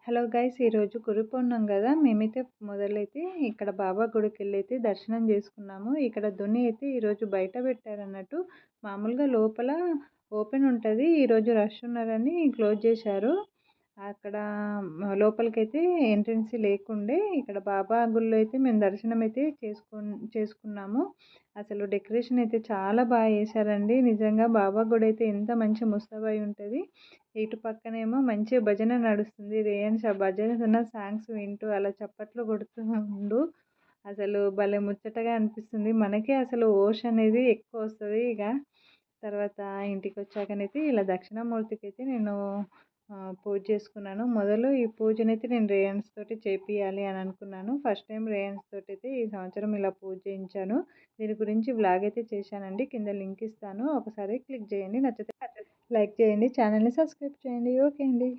Hello guys, ఈరోజు గురు పౌర్ణమి కదా. మేమైతే మొదలైతే ఇక్కడ బాబా గుడికి వెళ్ళైతే దర్శనం చేసుకున్నాము. ఇక్కడ దుని అయితే ఈరోజు బయట పెట్టారన్నట్టు. మామూలుగా లోపల ఓపెన్ ఉంటుంది, ఈరోజు రష్ ఉన్నారని క్లోజ్ చేశారు. అక్కడ లోపలికైతే ఎంట్రన్స్ లేకుండే. ఇక్కడ బాబా గుడిలో అయితే మేము దర్శనం అయితే చేసుకున్నాము. అసలు డెకరేషన్ అయితే చాలా బాగా చేశారండి. నిజంగా బాబా గుడి అయితే ఎంత మంచి ముస్తాబై ఉంటుంది. ఇటు పక్కనేమో మంచి భజన నడుస్తుంది. రేయన్స్ ఆ భజన సాంగ్స్ వింటూ అలా చప్పట్లు కొడుతూ ఉండు. అసలు భలే ముచ్చటగా అనిపిస్తుంది. మనకే అసలు ఓష్ అనేది ఎక్కువ వస్తుంది. ఇక తర్వాత ఇంటికి వచ్చాకనైతే ఇలా దక్షిణామూర్తికి అయితే నేను పూజ చేసుకున్నాను. మొదలు ఈ పూజనైతే నేను రేయన్స్ తోటి చేపియాలి అని అనుకున్నాను. ఫస్ట్ టైం రేయన్స్ తోటి అయితే ఈ సంవత్సరం ఇలా పూజ చేయించాను. దీని గురించి బ్లాగ్ అయితే చేశానండి. కింద లింక్ ఇస్తాను, ఒకసారి క్లిక్ చేయండి. నచ్చితే లైక్ చేయండి, ఛానల్ని సబ్స్క్రైబ్ చేయండి. ఓకే అండి.